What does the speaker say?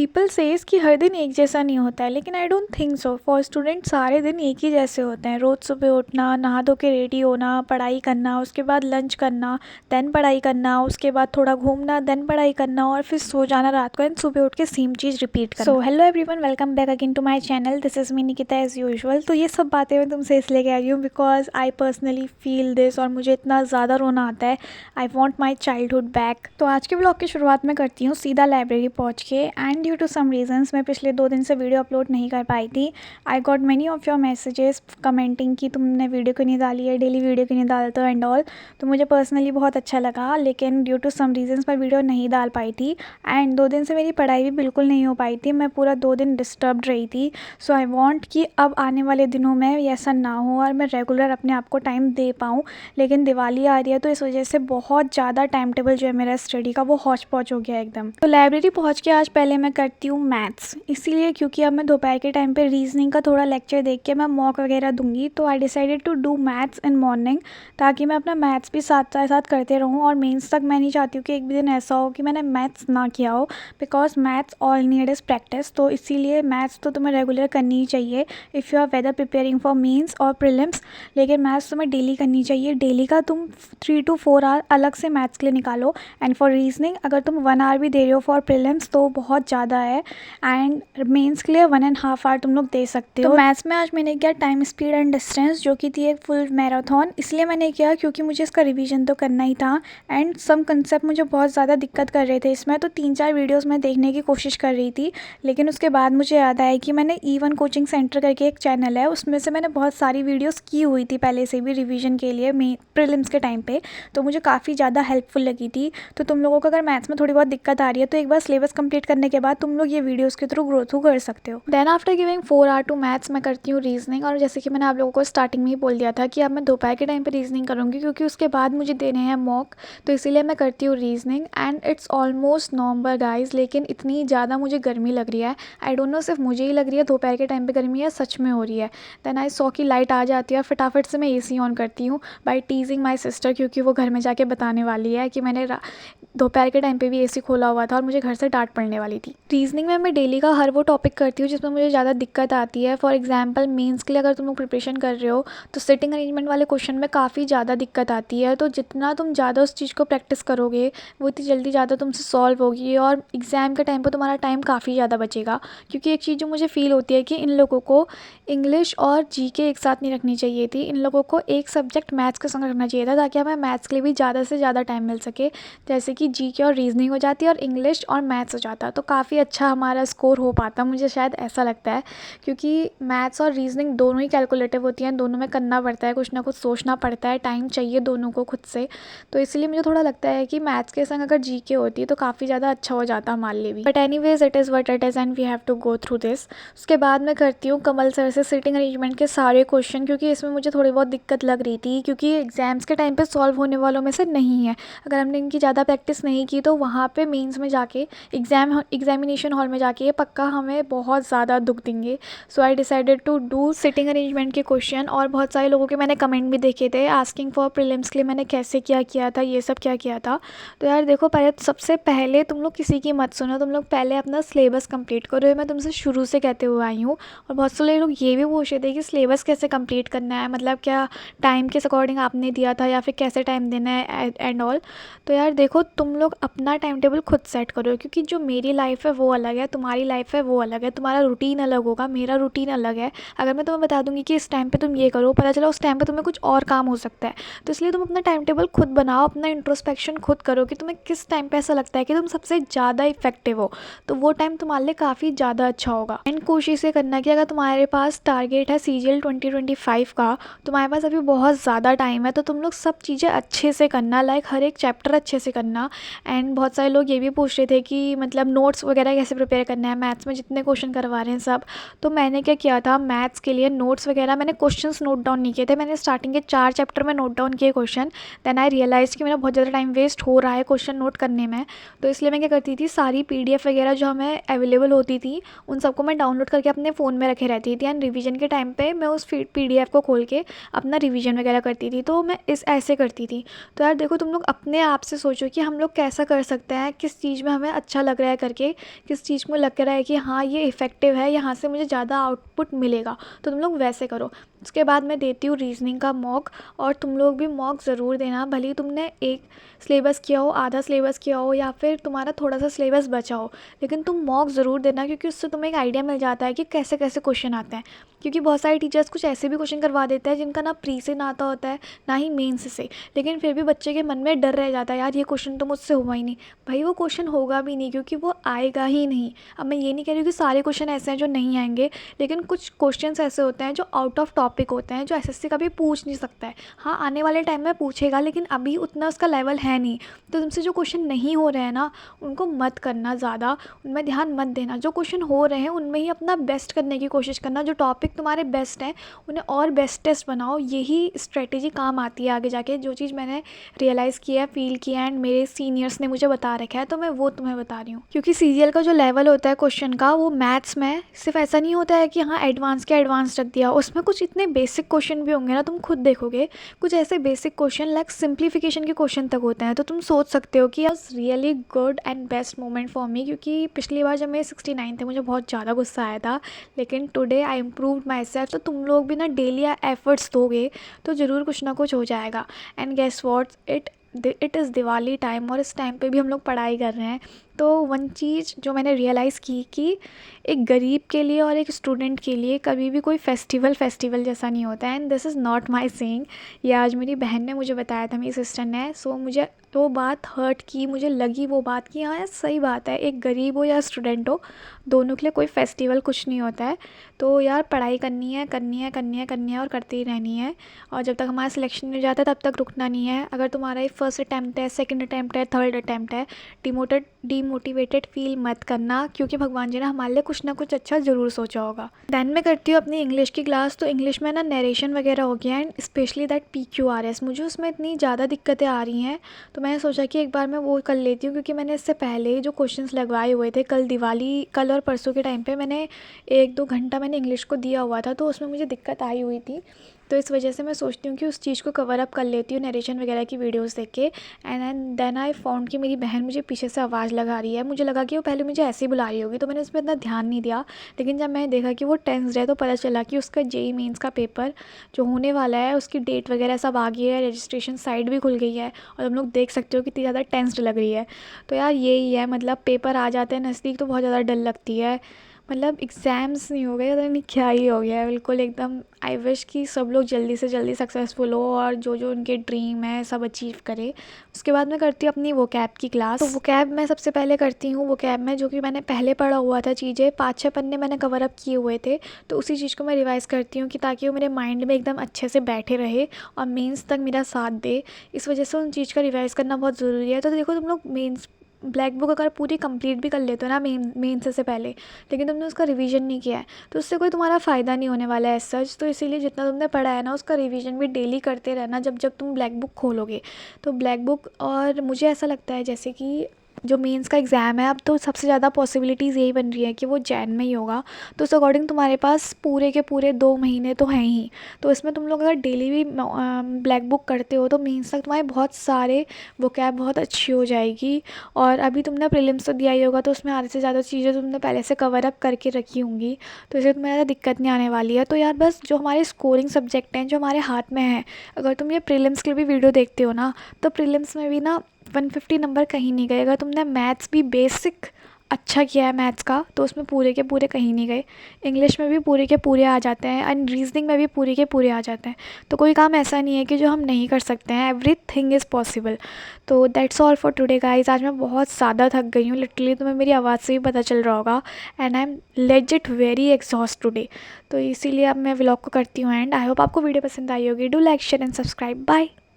People says कि हर दिन एक जैसा नहीं होता है, लेकिन I don't think so. For student सारे दिन एक ही जैसे होते हैं। रोज़ सुबह उठना, नहा धो के रेडी होना, पढ़ाई करना, उसके बाद लंच करना, देन पढ़ाई करना, उसके बाद थोड़ा घूमना, देन पढ़ाई करना और फिर सो जाना रात को, एंड सुबह उठ के सेम चीज़ रिपीट करना। So hello everyone, welcome back again to my channel. This is me Nikita as usual. तो ये सब बातें मैं तुमसे इसलिए कह रही हूँ because I personally feel this, और मुझे इतना ज़्यादा रोना आता है। I want my childhood back. तो आज के ब्लॉग की शुरुआत में करती हूँ सीधा लाइब्रेरी पहुँच के, and due to some reasons मैं पिछले 2 दिन से वीडियो अपलोड नहीं कर पाई थी। I got many of your messages commenting कि तुमने वीडियो क्यों नहीं डाली है, डेली वीडियो क्यों नहीं डालते हो एंड ऑल। तो मुझे पर्सनली बहुत अच्छा लगा, लेकिन ड्यू टू सम रीजंस मैं वीडियो नहीं डाल पाई थी। एंड 2 दिन से मेरी पढ़ाई भी बिल्कुल नहीं हो पाई थी, मैं पूरा 2 दिन डिस्टर्ब्ड रही थी। सो आई वॉन्ट कि अब आने वाले दिनों में ऐसा ना हो और मैं रेगुलर अपने आप को टाइम दे पाऊँ। लेकिन दिवाली आ रही है तो इस वजह से बहुत ज़्यादा टाइम टेबल जो है मेरा स्टडी का वो हौच पौच हो गया एकदम। तो लाइब्रेरी पहुँच के आज पहले मैं करती हूँ मैथ्स, इसीलिए क्योंकि अब मैं दोपहर के टाइम पे रीजनिंग का थोड़ा लेक्चर देख के मैं मॉक वगैरह दूंगी। तो I decided to do maths in morning, ताकि मैं अपना मैथ्स भी साथ साथ करते रहूँ। और मेंस तक मैं नहीं चाहती हूँ कि एक भी दिन ऐसा हो कि मैंने मैथ्स ना किया हो, because maths all need is practice. तो इसीलिए मैथ्स तो तुम्हें रेगुलर करनी ही चाहिए if you are whether preparing for mains और प्रीलिम्स। लेकिन मैथ्स तुम्हें डेली करनी चाहिए। डेली का तुम 3 to 4 आवर अलग से मैथ्स के लिए निकालो। एंड फॉर रीजनिंग अगर तुम 1 आवर भी दे रहे हो फॉर प्रीलिम्स तो बहुत ज़्यादा है, एंड मेंस के लिए 1.5 आवर तुम लोग दे सकते हो। तो मैथ्स में आज मैंने किया टाइम, स्पीड एंड डिस्टेंस, जो कि थी एक फुल मैराथन। इसलिए मैंने किया क्योंकि मुझे इसका रिवीजन तो करना ही था, एंड सम कंसेप्ट मुझे बहुत ज़्यादा दिक्कत कर रहे थे इसमें। तो 3-4 वीडियोज़ मैं देखने की कोशिश कर रही थी, लेकिन उसके बाद मुझे याद आया कि मैंने E1 कोचिंग सेंटर करके एक चैनल है, उसमें से मैंने बहुत सारी वीडियोज़ की हुई थी पहले से भी रिवीजन के लिए प्रीलिम्स के टाइम पे। तो मुझे काफ़ी ज़्यादा हेल्पफुल लगी थी। तो तुम लोगों को अगर मैथ्स में थोड़ी बहुत दिक्कत आ रही है तो एक बार सिलेबस कंप्लीट करने के बाद तुम लोग ये वीडियोज़ के थ्रू ग्रो थ्रू कर सकते हो। Then after giving 4 hour to maths मैं करती हूँ रीजनिंग। और जैसे कि मैंने आप लोगों को स्टार्टिंग में ही बोल दिया था कि अब मैं दोपहर के टाइम पे रीजनिंग करूँगी, क्योंकि उसके बाद मुझे देने हैं मॉक। तो इसीलिए मैं करती हूँ reasoning. And it's almost November guys, लेकिन इतनी ज़्यादा मुझे गर्मी लग रही है। आई डोंट नो सिर्फ मुझे ही लग रही है दोपहर के टाइम पे गर्मी है, सच में हो रही है। देन आई सॉ की लाइट आ जाती है, फटाफट से मैं AC ऑन करती हूँ बाई टीजिंग माई सिस्टर, क्योंकि वो घर में जाके बताने वाली है कि मैंने दोपहर के टाइम पे भी AC खोला हुआ था और मुझे घर से डांट पड़ने वाली थी। रीजनिंग में मैं डेली का हर वो टॉपिक करती हूँ जिसमें मुझे ज़्यादा दिक्कत आती है। फॉर एग्जांपल मेंस के लिए अगर तुम लोग प्रिपरेशन कर रहे हो तो सिटिंग अरेंजमेंट वाले क्वेश्चन में काफ़ी ज़्यादा दिक्कत आती है। तो जितना तुम ज़्यादा उस चीज़ को प्रैक्टिस करोगे वो इतनी जल्दी ज़्यादा तुमसे सॉल्व होगी, और एग्ज़ाम के टाइम पर तुम्हारा टाइम काफ़ी ज़्यादा बचेगा। क्योंकि एक चीज़ जो मुझे फ़ील होती है कि इन लोगों को इंग्लिश और GK एक साथ नहीं रखनी चाहिए थी, इन लोगों को एक सब्जेक्ट मैथ्स के संग रखना चाहिए था, ताकि हमें मैथ्स के लिए भी ज़्यादा से ज़्यादा टाइम मिल सके। जैसे कि GK और रीजनिंग हो जाती है और इंग्लिश और मैथ्स हो जाता, तो काफ़ी अच्छा हमारा स्कोर हो पाता, मुझे शायद ऐसा लगता है। क्योंकि मैथ्स और रीजनिंग दोनों ही कैलकुलेटिव होती हैं, दोनों में करना पड़ता है, कुछ ना कुछ सोचना पड़ता है, टाइम चाहिए दोनों को खुद से। तो इसलिए मुझे थोड़ा लगता है कि मैथ्स के संग अगर GK होती तो काफ़ी ज़्यादा अच्छा हो जाता हमारे लिए भी। But anyways it is what it is and we have to go through this. उसके बाद मैं करती हूँ कमल सर से सिटिंग अरेंजमेंट के सारे क्वेश्चन, क्योंकि इसमें मुझे थोड़ी बहुत दिक्कत लग रही थी, क्योंकि एग्जाम्स के टाइम पे सॉल्व होने वालों में से नहीं है। अगर हमने इनकी ज़्यादा प्रैक्टिस नहीं की तो वहाँ पे मेंस में जाके एग्जामिनेशन हॉल में जाके ये पक्का हमें बहुत ज़्यादा दुख देंगे। So I decided to do seating arrangement के क्वेश्चन। और बहुत सारे लोगों के मैंने कमेंट भी देखे थे आस्किंग फॉर प्रीलिम्स के लिए मैंने कैसे क्या किया था, ये सब क्या किया था। तो यार देखो, पहले सबसे पहले तुम लोग किसी की मत सुनो, तुम लोग पहले अपना सिलेबस कंप्लीट करो। ये मैं तुमसे शुरू से कहते हुए आई हूँ। और बहुत सारे लोग ये भी पूछ रहे थे कि सिलेबस कैसे कंप्लीट करना है, मतलब क्या टाइम के अकॉर्डिंग आपने दिया था या फिर कैसे टाइम देना है एंड ऑल। तो यार देखो, तुम लोग अपना टाइम टेबल खुद सेट करो, क्योंकि जो मेरी लाइफ है वो अलग है, तुम्हारी लाइफ है वो अलग है, तुम्हारा रूटीन अलग होगा, मेरा रूटीन अलग है। अगर मैं तुम्हें बता दूंगी कि इस टाइम पे तुम ये करो, पता चला उस टाइम पे तुम्हें कुछ और काम हो सकता है। तो इसलिए तुम अपना टाइम टेबल खुद बनाओ, अपना इंट्रोस्पेक्शन खुद करो कि तुम्हें किस टाइम पे ऐसा लगता है कि तुम सबसे ज़्यादा इफेक्टिव हो, तो वो टाइम तुम्हारे लिए काफ़ी ज़्यादा अच्छा होगा। एंड कोशिश ये करना कि अगर तुम्हारे पास टारगेट है CGL 2025 का, तुम्हारे पास अभी बहुत ज़्यादा टाइम है, तो तुम लोग सब चीज़ें अच्छे से करना, लाइक हर एक चैप्टर अच्छे से करना। एंड बहुत सारे लोग ये भी पूछ रहे थे कि मतलब नोट्स वगैरह कैसे प्रिपेयर करना है, मैथ्स में जितने क्वेश्चन करवा रहे हैं सब। तो मैंने क्या किया था, मैथ्स के लिए नोट्स वगैरह मैंने क्वेश्चंस नोट डाउन नहीं किए थे, मैंने स्टार्टिंग के 4 चैप्टर में नोट डाउन किए क्वेश्चन। देन आई रियलाइज़ कि मेरा बहुत ज़्यादा टाइम वेस्ट हो रहा है क्वेश्चन नोट करने में। तो इसलिए मैं क्या करती थी, सारी PDF वगैरह जो हमें अवेलेबल होती थी उन सबको मैं डाउनलोड करके अपने फ़ोन में रखे रहती थी। एंड रिवीजन के टाइम पे मैं उस PDF को खोल के अपना रिवीजन वगैरह करती थी। तो मैं ऐसे करती थी। तो यार देखो, तुम लोग अपने आप से सोचो कि हम लोग कैसा कर सकते हैं, किस चीज़ में हमें अच्छा लग रहा है करके। किस चीज़ में लग रहा है कि हाँ ये इफ़ेक्टिव है, यहाँ से मुझे ज़्यादा आउटपुट मिलेगा, तो तुम लोग वैसे करो। उसके बाद मैं देती हूँ रीजनिंग का मॉक, और तुम लोग भी मॉक ज़रूर देना, भले ही तुमने एक सिलेबस किया हो, आधा सिलेबस किया हो, या फिर तुम्हारा थोड़ा सा सिलेबस बचा हो, लेकिन तुम मॉक ज़रूर देना, क्योंकि उससे तुम्हें एक आइडिया मिल जाता है कि कैसे कैसे क्वेश्चन आते हैं। क्योंकि बहुत सारे टीचर्स कुछ ऐसे भी क्वेश्चन करवा देते हैं जिनका ना प्री से ना आता होता है ना ही मेंस से, लेकिन फिर भी बच्चे के मन में डर रह जाता है, यार ये क्वेश्चन तो मुझसे हुआ ही नहीं। भाई वो क्वेश्चन होगा भी नहीं, क्योंकि वो आएगा ही नहीं। अब मैं ये नहीं कह रही हूँ कि सारे क्वेश्चन ऐसे हैं जो नहीं आएंगे, लेकिन कुछ क्वेश्चंस ऐसे होते हैं जो आउट ऑफ टॉपिक होते हैं, जो एसएससी कभी पूछ नहीं सकता है। हाँ आने वाले टाइम में पूछेगा, लेकिन अभी उतना उसका लेवल है नहीं। तो तुमसे जो क्वेश्चन नहीं हो रहे हैं ना, उनको मत करना ज़्यादा, उनमें ध्यान मत देना। जो क्वेश्चन हो रहे हैं उनमें ही अपना बेस्ट करने की कोशिश करना। जो टॉपिक तुम्हारे बेस्ट हैं उन्हें और बेस्टेस्ट बनाओ, यही स्ट्रेटेजी काम आती है आगे जाके। जो चीज़ मैंने रियलाइज़ किया है, फील किया है, एंड मेरे सीनियर्स ने मुझे बता रखा है, तो मैं वो तुम्हें बता रही हूँ। क्योंकि सीजीएल का जो लेवल होता है क्वेश्चन का, वो मैथ्स में सिर्फ ऐसा नहीं होता है कि हाँ एडवांस के एडवांस रख दिया, उसमें कुछ इतने बेसिक क्वेश्चन भी होंगे ना, तुम खुद देखोगे कुछ ऐसे बेसिक क्वेश्चन लाइक सिंप्लीफिकेशन के क्वेश्चन तक होते हैं। तो तुम सोच सकते हो कि was really good and best moment for me, क्योंकि पिछली बार जब मेरे 69 थे मुझे बहुत ज़्यादा गुस्सा आया था, लेकिन today I improved my self. तो तुम लोग भी ना डेली एफर्ट्स दोगे तो ज़रूर कुछ ना कुछ हो जाएगा। And guess what, it is Diwali time, और इस टाइम पे भी हम लोग पढ़ाई कर रहे हैं। तो वन चीज़ जो मैंने रियलाइज़ की कि एक गरीब के लिए और एक स्टूडेंट के लिए कभी भी कोई फेस्टिवल जैसा नहीं होता है। And this is not my saying, ये आज मेरी बहन ने मुझे बताया था, मेरी सिस्टर ने। सो मुझे वो बात हर्ट की, मुझे लगी वो बात कि हाँ यार सही बात है, एक गरीब हो या स्टूडेंट हो, दोनों के लिए कोई फेस्टिवल कुछ नहीं होता है। तो यार पढ़ाई करनी है और करती ही रहनी है, और जब तक हमारा सिलेक्शन नहीं हो जाता तब तक रुकना नहीं है। अगर तुम्हारा फर्स्ट अटैम्प्ट है, सेकंड अटैम्प्ट है, थर्ड अटैम्प्ट है, डीमोटिवेटेड फील मत करना, क्योंकि भगवान जी ने हमारे लिए कुछ ना कुछ अच्छा ज़रूर सोचा होगा। दैन मैं करती हूँ अपनी इंग्लिश की क्लास। तो इंग्लिश में ना नरेशन वगैरह हो गया, एंड स्पेशली दैट PQRS, मुझे उसमें इतनी ज़्यादा दिक्कतें आ रही हैं, तो मैंने सोचा कि एक बार मैं वो कर लेती हूँ। क्योंकि मैंने इससे पहले जो क्वेश्चंस लगवाए हुए थे, कल और परसों के टाइम पे मैंने 1-2 घंटा मैंने इंग्लिश को दिया हुआ था, तो उसमें मुझे दिक्कत आई हुई थी। तो इस वजह से मैं सोचती हूँ कि उस चीज़ को कवर अप कर लेती हूँ नरेशन वगैरह की वीडियोस देख के। एंड देन आई फाउंड कि मेरी बहन मुझे पीछे से आवाज़ लगा रही है। मुझे लगा कि वो पहले मुझे ऐसे ही बुला रही होगी, तो मैंने उसमें इतना ध्यान नहीं दिया। लेकिन जब मैंने देखा कि वो टेंस्ड है, तो पता चला कि उसका JEE मेंस का पेपर जो होने वाला है, उसकी डेट वगैरह सब आ गई है, रजिस्ट्रेशन साइट भी खुल गई है, और तुम लोग देख सकते हो कितनी ज़्यादा टेंस्ड लग रही है। तो यार यही है, मतलब पेपर आ जाते हैं नज़दीक तो बहुत ज़्यादा डर लगती है। मतलब एग्ज़ाम्स नहीं हो गए, पता नहीं क्या ही हो गया है बिल्कुल एकदम। आई विश कि सब लोग जल्दी से जल्दी सक्सेसफुल हो, और जो जो उनके ड्रीम है सब अचीव करे। उसके बाद मैं करती हूँ अपनी वोकैब की क्लास। तो वोकैब मैं सबसे पहले करती हूँ, वोकैब में जो कि मैंने पहले पढ़ा हुआ था चीज़ें, 5-6 पन्ने मैंने कवर अप किए हुए थे, तो उसी चीज़ को मैं रिवाइज़ करती हूँ कि ताकि वो मेरे माइंड में एकदम अच्छे से बैठे रहे और मेंस तक मेरा साथ दे। इस वजह से उन चीज़ का रिवाइज़ करना बहुत ज़रूरी है। तो देखो तुम लोग मेंस ब्लैक बुक अगर पूरी कंप्लीट भी कर लेते हो ना मेंस से पहले, लेकिन तुमने उसका रिवीजन नहीं किया है, तो उससे कोई तुम्हारा फ़ायदा नहीं होने वाला है एज सच। तो इसीलिए जितना तुमने पढ़ा है ना, उसका रिवीजन भी डेली करते रहना जब जब तुम ब्लैक बुक खोलोगे। तो ब्लैक बुक, और मुझे ऐसा लगता है जैसे कि जो मेंस का एग्ज़ाम है, अब तो सबसे ज़्यादा पॉसिबिलिटीज़ यही बन रही है कि वो जैन में ही होगा। तो उस अकॉर्डिंग तुम्हारे पास पूरे के पूरे 2 महीने तो हैं ही। तो इसमें तुम लोग अगर डेली भी ब्लैक बुक करते हो, तो मेंस तक तुम्हारे बहुत सारे वोकैब बहुत अच्छी हो जाएगी। और अभी तुमने प्रीलिम्स तो दिया ही होगा, तो उसमें आधे से ज़्यादा चीज़ें तुमने पहले से कवर अप करके रखी होंगी, तो इससे तुम्हें ज़्यादा दिक्कत नहीं आने वाली है। तो यार बस जो हमारे स्कोरिंग सब्जेक्ट हैं, जो हमारे हाथ में हैं, अगर तुम ये प्रीलिम्स के लिए भी वीडियो देखते हो ना, तो प्रीलिम्स में भी ना 150 नंबर कहीं नहीं गए। अगर तुमने मैथ्स भी बेसिक अच्छा किया है मैथ्स का, तो उसमें पूरे के पूरे कहीं नहीं गए। इंग्लिश में भी पूरे के पूरे आ जाते हैं, एंड रीजनिंग में भी पूरे के पूरे आ जाते हैं। तो कोई काम ऐसा नहीं है कि जो हम नहीं कर सकते हैं, एवरीथिंग इज़ पॉसिबल। तो that's all for today guys. आज मैं बहुत ज़्यादा थक गई हूँ लिटरली, तुम्हें मेरी आवाज़ से भी पता चल रहा होगा, and I am legit very exhaust today. तो इसीलिए अब मैं व्लॉग को करती हूँ एंड आई होप आपको वीडियो पसंद आई होगी। Do like share and subscribe. Bye.